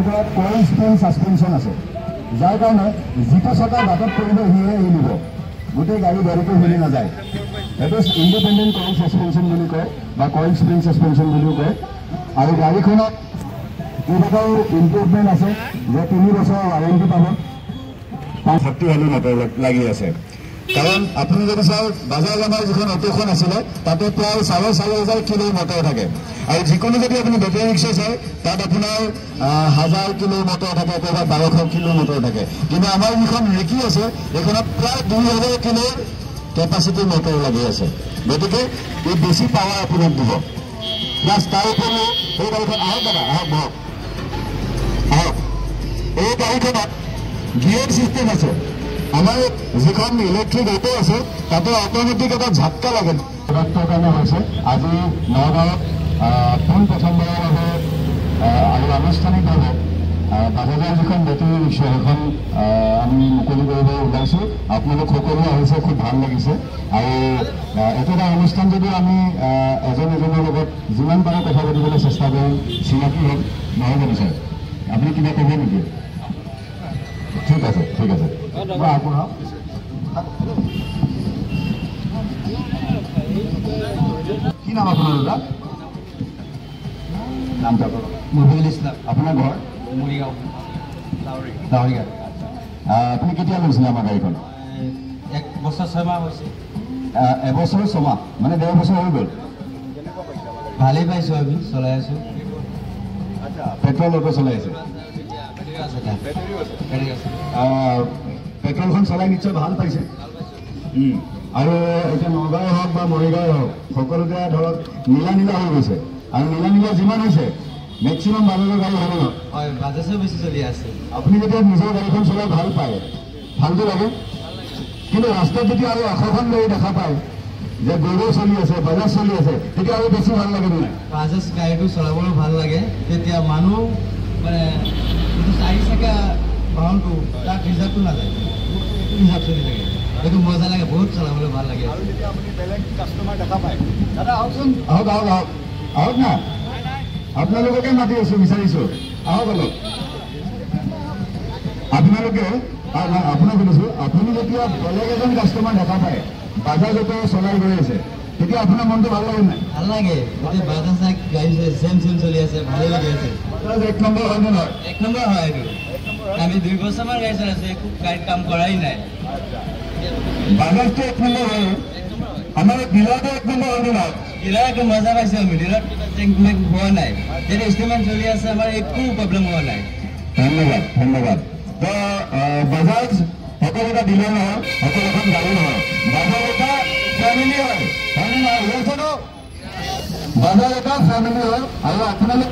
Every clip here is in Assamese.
কইল স্প্ৰিং সাসপেনশন আছে, যাৰ কাৰণে যিটো চকা বাটত পৰিব সিয়ে হিলিব, গোটেই গাড়ী গাড়ীটো হিলি নাযায়। এইটো ইণ্ডিপেণ্ডেণ্ট কইল সাসপেনশন বুলি কয় বা কইল স্প্ৰিং সাসপেনশন বুলিও কয়। আৰু গাড়ীখনত কেইবাটাও ইম্প্ৰুভমেণ্ট আছে, যে 3 বছৰৰ ৱাৰেণ্টি পাব। শক্তিশালী মটৰ লাগি আছে, কাৰণ আপুনি যদি চাই বাজাজ আমাৰ যিখন অটোখন আছিলে তাতে প্ৰায় 4,500 কিলো মটৰ থাকে, আৰু যিকোনো যদি আপুনি বেটাৰী ৰিক্সা চাই তাত আপোনাৰ 1000 কিলো মটৰ থাকে, ক'ৰবাত 1200 কিলো মটৰ থাকে। কিন্তু আমাৰ যিখন ৰিকি আছে এইখনত প্ৰায় 2000 কিলোৰ কেপাচিটিৰ মটৰ লাগি আছে, গতিকে ই বেছি পাৱাৰ আপোনাক দিব। প্লাছ তাৰ উপৰিও এই গাড়ীখন আহক দাদা, আহক আহক, এই গাড়ীখনত গিয়াৰ চিষ্টেম আছে। আমাৰ যিখন ইলেক্ট্ৰিক অটো আছে তাতে অট'মেটিক এটা ঝাটকা লাগে। প্ৰডাক্টৰ কাৰণে হৈছে আজি নগাঁৱত পোনপ্ৰথমবাৰৰ বাবে আৰু আনুষ্ঠানিকভাৱে বাজাজৰ যিখন বেটাৰী ৰিক্সা সেইখন আমি মুকলি কৰিব ওলাইছোঁ। আপোনালোক সকলো আহিছে, খুব ভাল লাগিছে। আৰু এইটো এটা অনুষ্ঠান যদিও আমি এজন এজনৰ লগত যিমান পাৰোঁ কথা পাতিবলৈ চেষ্টা কৰিম, চিনাকি হ'ম, নহয় জানো ছাৰ? আপুনি কিবা ক'ব নেকি? ঠিক আছে, ঠিক আছে, আগবঢ়াওক। কি নাম আপোনাৰ দাদা? নামটা মহিল ইছলাম। আপোনাৰ ঘৰ? মৰিগাঁও, লাহৰিঘাট। আপুনি কেতিয়া লৈছিলে আমাৰ গাড়ীখন? 1 বছৰ 6 মাহ হৈছে। 1 বছৰ 6 মাহ, মানে 1.5 বছৰ হৈ গ'ল। ভালেই পাইছোঁ, আমি চলাই আছোঁ। পেট্ৰল অটো চলাই আছে? পেট্ৰলখন চলাই নিশ্চয় ভাল পাইছে। আৰু এতিয়া নগাঁৱে হওক বা মৰিগাঁৱে হওক সকলোতে ধৰক নীলা নীলা হৈ গৈছে, আৰু নীলা নীলা যিমান হৈছে মেক্সিমাম বাজাজৰ গাড়ী হ'ব ন? হয়, বাজাজে বেছি চলি আছে। আপুনি যেতিয়া নিজৰ গাড়ীখন চলাই ভাল পায়, ভালটো লাগে। কিন্তু ৰাস্তাত যদি আৰু 100খন গাড়ী দেখা পায় যে গৌৰৱ চলি আছে, বাজাজ চলি আছে, তেতিয়া আৰু বেছি ভাল লাগে নাই? বাজাজ গাড়ীটো চলাবলৈ ভাল লাগে, তেতিয়া মানুহ মানে 4 চকা বাহনটো তাত ৰিজাৰ্ভটো নাযায়, ৰিজাৰ্ভ চলি থাকে। সেইটো মজা লাগে, বহুত চলাবলৈ ভাল লাগে। আৰু যেতিয়া আপুনি বেলেগ কাষ্টমাৰ দেখা পায়, দাদা আহকচোন, আহক আহক আহক আহক না, আপোনালোককে মাতি আছোঁ, বিচাৰিছোঁ, আহক অলপ। আপোনালোকে আপোনাক সুধিছোঁ, আপুনি যেতিয়া বেলেগ এজন কাষ্টমাৰ দেখা পায় বাজাজ অটো চলাই গৈ আছে, তেতিয়া আপোনাৰ মনটো ভাল লাগে নাই? ভাল লাগে, গোটেই বাজাজ গাড়ী চেম চলি আছে, ভালেই লাগি আছে। বাজাজ 1 নম্বৰ হয় নে নহয়? 1 নম্বৰ হয় এইটো। আমি 2 বছৰমান গাড়ী চলাইছোঁ, একো গাড়ীত কাম কৰাই নাই। বাজাজটো 1 নম্বৰ হয়, আমাৰ ডিলাৰটো 1 নম্বৰ হয় নে নহয়? ডিলাৰ একো মজা পাইছোঁ আমি, ডিলাৰত কিবা হোৱা নাই, যেতিয়া ইনষ্টলমেণ্ট চলি আছে আমাৰ একো প্ৰব্লেম হোৱা নাই। ধন্যবাদ, ধন্যবাদ। তো বাজাজ অকল এটা ডিলাৰ নহয়, অকল এখন গাড়ী নহয়, বাজাজ এটা ফেমিলি হয়, হয়নে নহয়? বাজাজ এটা ফেমিলি হয়, আৰু আপোনালোক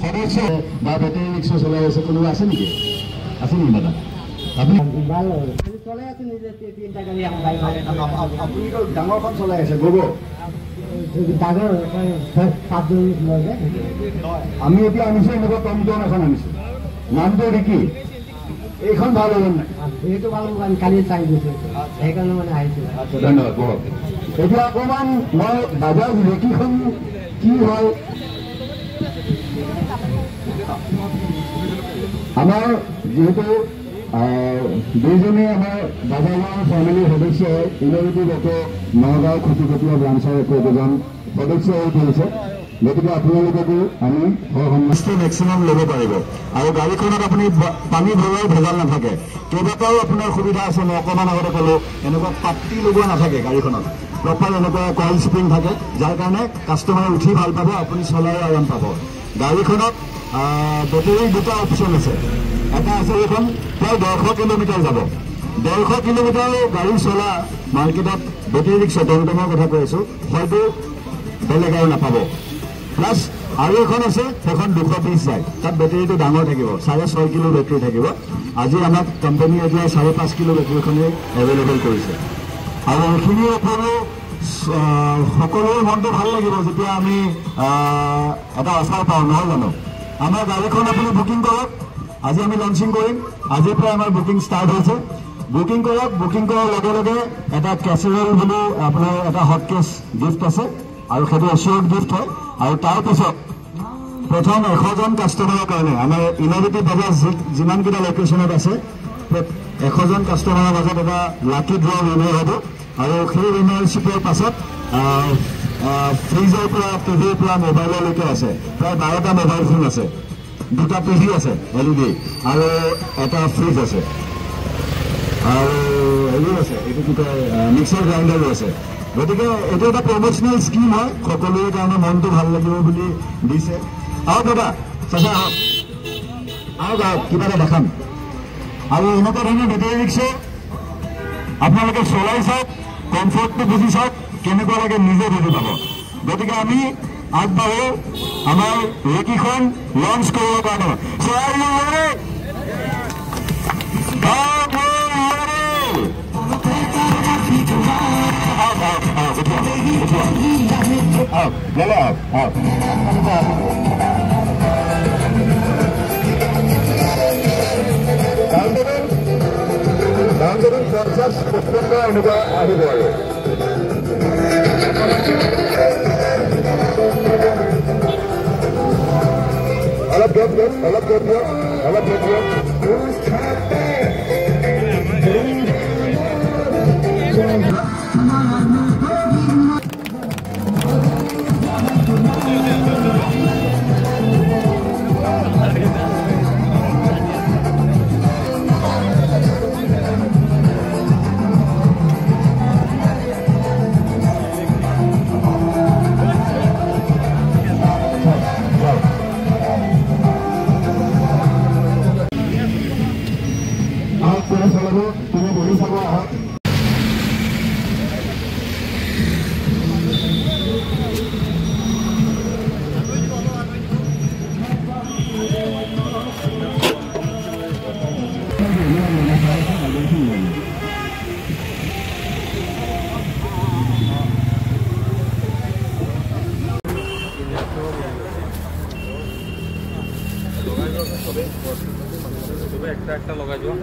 সদস্য বা বেটাৰী ৰিক্সা চলাই আছে কোনোবা আছে নেকি? আছে নেকি দাদা? আপুনি আপুনিতো ডাঙৰখন চলাই আছে, গ'ব ডাঙৰ আমি এতিয়া আনিছোঁ এনেকুৱা টমটম এখন আনিছোঁ, নামটো ৰিকি। এইখন ভাল হ'ব নাই? এইটো ভাল হ'ব, আমি কালি চাই গৈছোঁ, সেইকাৰণে মানে আহিছোঁ। আচ্ছা, ধন্যবাদ। বহক। এতিয়া অকণমান মই বাজাজ ৰিকিখন কি হয়, আমাৰ যিহেতু দুইজনেই আমাৰ বাজাজৰ ফেমিলিৰ সদস্য হয়, ইন'ভেটিভ অটো নগাঁও খুটিকটীয়া ব্ৰাঞ্চৰ একোজন সদস্য হৈ পৰিছে, গতিকে আপোনালোককো আমি সন্তুষ্ট মেক্সিমাম ল'ব পাৰিব। আৰু গাড়ীখনত আপুনি পানী ভৰোৱাৰ ভেজাল নাথাকে। কেইবাটাও আপোনাৰ সুবিধা আছে, মই অকণমান আগতে ক'লোঁ, এনেকুৱা পাত্তি লগোৱা নাথাকে গাড়ীখনত, প্ৰপাৰ এনেকুৱা কইল স্প্ৰিং থাকে, যাৰ কাৰণে কাষ্টমাৰে উঠি ভাল পাব, আপুনি চলাই আৰাম পাব। গাড়ীখনত বেটেৰীৰ 2টা অপশ্যন আছে। এটা আছে এইখন প্ৰায় 150 কিলোমিটাৰ যাব, 150 কিলোমিটাৰ গাড়ী চলা মাৰ্কেটত বেটেৰী ৰিক্সা টমটমৰ কথা কৈ আছোঁ, হয়তো বেলেগ আৰু নাপাব। প্লাছ আৰু এখন আছে, সেইখন 220 যায়, তাত বেটেৰীটো ডাঙৰ থাকিব, 6.5 কিলো বেটেৰী থাকিব। আজি আমাক কোম্পানীয়ে এতিয়া 5.5 কিলো বেটেৰীখনেই এভেইলেবল কৰিছে। আৰু এইখিনিৰ উপৰিও সকলোৰে মনটো ভাল লাগিব যেতিয়া আমি এটা অফাৰ পাওঁ, নহয় জানো? আমাৰ গাড়ীখন আপুনি বুকিং কৰক, আজি আমি লঞ্চিং কৰিম, আজিৰ পৰা আমাৰ বুকিং ষ্টাৰ্ট হৈছে। বুকিং কৰক, বুকিং কৰাৰ লগে লগে এটা কেচেৰল বুলি আপোনাৰ এটা হট কেছ গিফ্ট আছে, আৰু সেইটো এচিয়ৰ্ড গিফ্ট হয়। আৰু তাৰপিছত প্ৰথম 100 জন কাষ্টমাৰৰ কাৰণে আমাৰ ইনোভেটিভ বজাৰ যিমানকেইটা লোকেশ্যনত আছে 100 জন কাষ্টমাৰৰ মাজত এটা লাকি ড্ৰ উইনাৰ হ'ব আৰু সেই উইনাৰশ্বিপৰ পাছত ফ্ৰিজৰ পৰা টিভিৰ পৰা মোবাইললৈকে আছে প্ৰায় 12টা মোবাইল ফোন আছে 2টা টিভি আছে LED আৰু এটা ফ্ৰিজ আছে আৰু হেৰি আছে এইটো কি কয় মিক্সাৰ গ্ৰাইণ্ডাৰো আছে গতিকে এইটো এটা প্ৰমোচনেল স্কিম হয় সকলোৰে কাৰণে মনটো ভাল লাগিব বুলি দিছে আহক দাদা চাচা আহক কিবা এটা দেখাম আৰু এনেকুৱা ধৰণৰ বেটাৰী ৰিক্সা আপোনালোকে চলাই চাওক কমফৰ্টটো বুজি চাওক কেনেকুৱা লাগে নিজে বুজি পাব গতিকে আমি আগবাঢ়ো আমাৰ ৰেকিখন লঞ্চ কৰিবৰ কাৰণে এনেকুৱা আহিব আৰু অলপ গেপ তুমি বহি চাব আহক একটা লগাই যোৱা